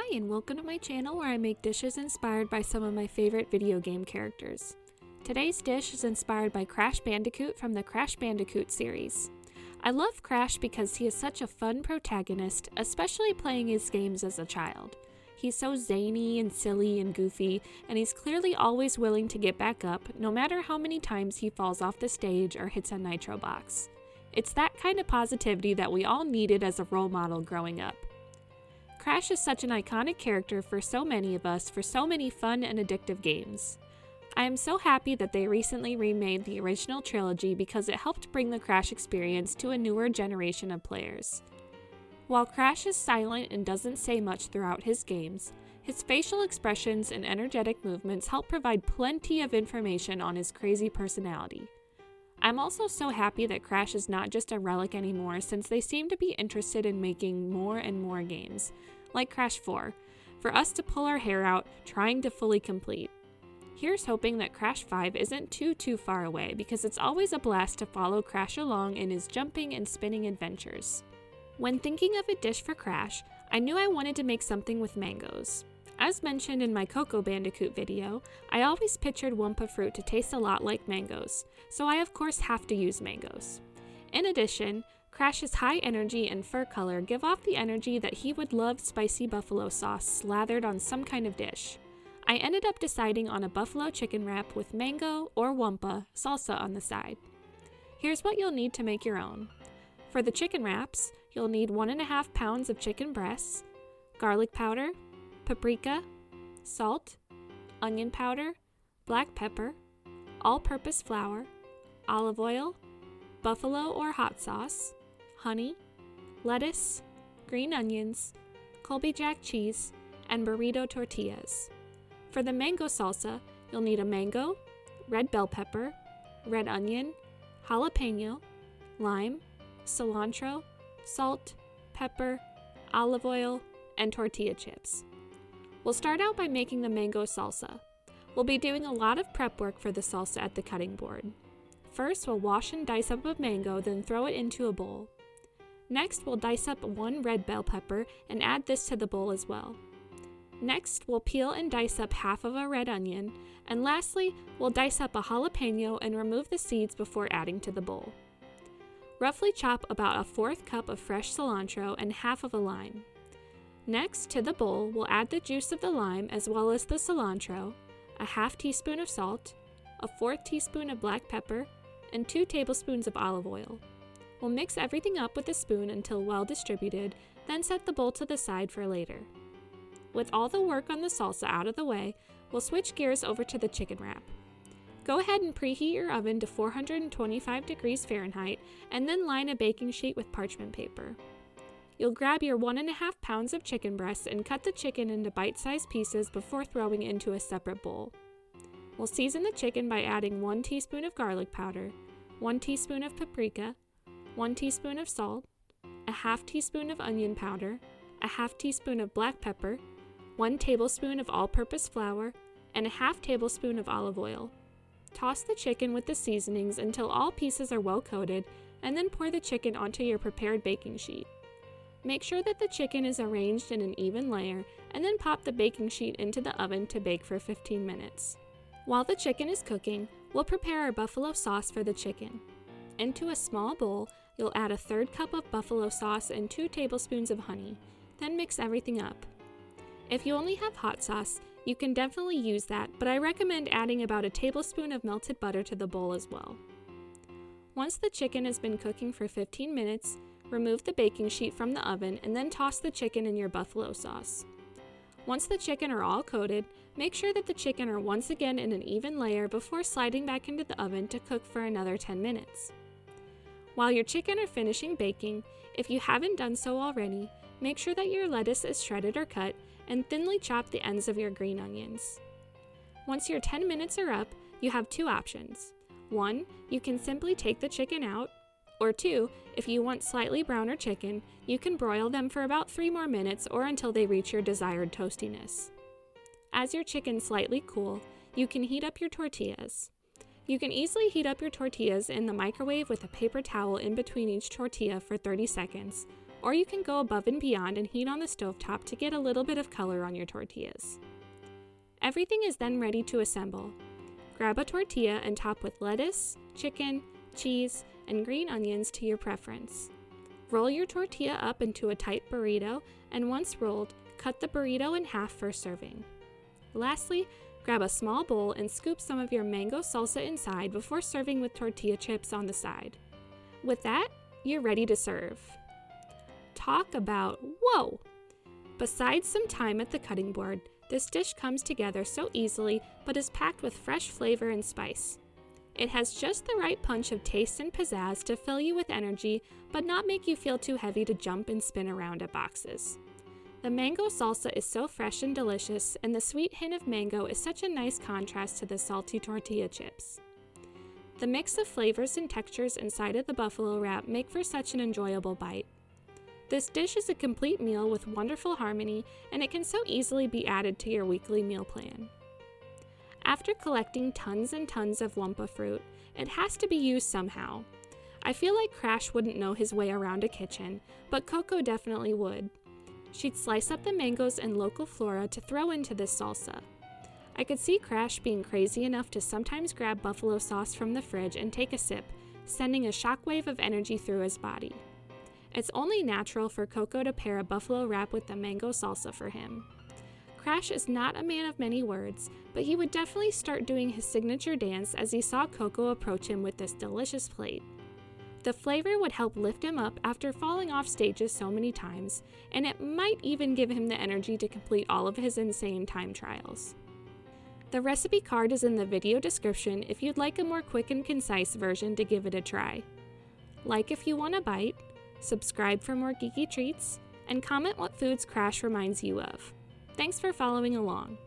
Hi, and welcome to my channel where I make dishes inspired by some of my favorite video game characters. Today's dish is inspired by Crash Bandicoot from the Crash Bandicoot series. I love Crash because he is such a fun protagonist, especially playing his games as a child. He's so zany and silly and goofy, and he's clearly always willing to get back up, no matter how many times he falls off the stage or hits a nitro box. It's that kind of positivity that we all needed as a role model growing up. Crash is such an iconic character for so many of us for so many fun and addictive games. I am so happy that they recently remade the original trilogy because it helped bring the Crash experience to a newer generation of players. While Crash is silent and doesn't say much throughout his games, his facial expressions and energetic movements help provide plenty of information on his crazy personality. I'm also so happy that Crash is not just a relic anymore, since they seem to be interested in making more and more games, like Crash 4, for us to pull our hair out trying to fully complete. Here's hoping that Crash 5 isn't too far away, because it's always a blast to follow Crash along in his jumping and spinning adventures. When thinking of a dish for Crash, I knew I wanted to make something with mangoes. As mentioned in my Cocoa Bandicoot video, I always pictured Wumpa fruit to taste a lot like mangoes, so I of course have to use mangoes. In addition, Crash's high energy and fur color give off the energy that he would love spicy buffalo sauce slathered on some kind of dish. I ended up deciding on a buffalo chicken wrap with mango or Wumpa salsa on the side. Here's what you'll need to make your own. For the chicken wraps, you'll need 1.5 pounds of chicken breasts, garlic powder, paprika, salt, onion powder, black pepper, all-purpose flour, olive oil, buffalo or hot sauce, honey, lettuce, green onions, Colby Jack cheese, and burrito tortillas. For the mango salsa, you'll need a mango, red bell pepper, red onion, jalapeno, lime, cilantro, salt, pepper, olive oil, and tortilla chips. We'll start out by making the mango salsa. We'll be doing a lot of prep work for the salsa at the cutting board. First, we'll wash and dice up a mango, then throw it into a bowl. Next, we'll dice up 1 red bell pepper and add this to the bowl as well. Next, we'll peel and dice up half of a red onion, and lastly, we'll dice up a jalapeno and remove the seeds before adding to the bowl. Roughly chop about a 1/4 cup of fresh cilantro and half of a lime. Next, to the bowl, we'll add the juice of the lime as well as the cilantro, a 1/2 teaspoon of salt, a 1/4 teaspoon of black pepper, and 2 tablespoons of olive oil. We'll mix everything up with a spoon until well distributed, then set the bowl to the side for later. With all the work on the salsa out of the way, we'll switch gears over to the chicken wrap. Go ahead and preheat your oven to 425 degrees Fahrenheit and then line a baking sheet with parchment paper. You'll grab your 1.5 pounds of chicken breasts and cut the chicken into bite-sized pieces before throwing it into a separate bowl. We'll season the chicken by adding 1 teaspoon of garlic powder, 1 teaspoon of paprika, 1 teaspoon of salt, a 1/2 teaspoon of onion powder, a 1/2 teaspoon of black pepper, 1 tablespoon of all-purpose flour, and a 1/2 tablespoon of olive oil. Toss the chicken with the seasonings until all pieces are well coated, and then pour the chicken onto your prepared baking sheet. Make sure that the chicken is arranged in an even layer, and then pop the baking sheet into the oven to bake for 15 minutes. While the chicken is cooking, we'll prepare our buffalo sauce for the chicken. Into a small bowl, you'll add a 1/3 cup of buffalo sauce and 2 tablespoons of honey, then mix everything up. If you only have hot sauce, you can definitely use that, but I recommend adding about a tablespoon of melted butter to the bowl as well. Once the chicken has been cooking for 15 minutes, remove the baking sheet from the oven and then toss the chicken in your buffalo sauce. Once the chicken are all coated, make sure that the chicken are once again in an even layer before sliding back into the oven to cook for another 10 minutes. While your chicken are finishing baking, if you haven't done so already, make sure that your lettuce is shredded or cut and thinly chop the ends of your green onions. Once your 10 minutes are up, you have 2 options. 1, you can simply take the chicken out, or 2, if you want slightly browner chicken, you can broil them for about 3 more minutes or until they reach your desired toastiness. As your chicken slightly cool, you can heat up your tortillas. You can easily heat up your tortillas in the microwave with a paper towel in between each tortilla for 30 seconds, or you can go above and beyond and heat on the stovetop to get a little bit of color on your tortillas. Everything is then ready to assemble. Grab a tortilla and top with lettuce, chicken, cheese, and green onions to your preference. Roll your tortilla up into a tight burrito, and once rolled, cut the burrito in half for serving. Lastly, grab a small bowl and scoop some of your mango salsa inside before serving with tortilla chips on the side. With that, you're ready to serve. Talk about whoa! Besides some time at the cutting board, this dish comes together so easily but is packed with fresh flavor and spice. It has just the right punch of taste and pizzazz to fill you with energy but not make you feel too heavy to jump and spin around at boxes. The mango salsa is so fresh and delicious, and the sweet hint of mango is such a nice contrast to the salty tortilla chips. The mix of flavors and textures inside of the buffalo wrap make for such an enjoyable bite. This dish is a complete meal with wonderful harmony, and it can so easily be added to your weekly meal plan. After collecting tons and tons of lumpa fruit, it has to be used somehow. I feel like Crash wouldn't know his way around a kitchen, but Coco definitely would. She'd slice up the mangoes and local flora to throw into this salsa. I could see Crash being crazy enough to sometimes grab buffalo sauce from the fridge and take a sip, sending a shockwave of energy through his body. It's only natural for Coco to pair a buffalo wrap with the mango salsa for him. Crash is not a man of many words, but he would definitely start doing his signature dance as he saw Coco approach him with this delicious plate. The flavor would help lift him up after falling off stages so many times, and it might even give him the energy to complete all of his insane time trials. The recipe card is in the video description if you'd like a more quick and concise version to give it a try. Like if you want a bite, subscribe for more geeky treats, and comment what foods Crash reminds you of. Thanks for following along.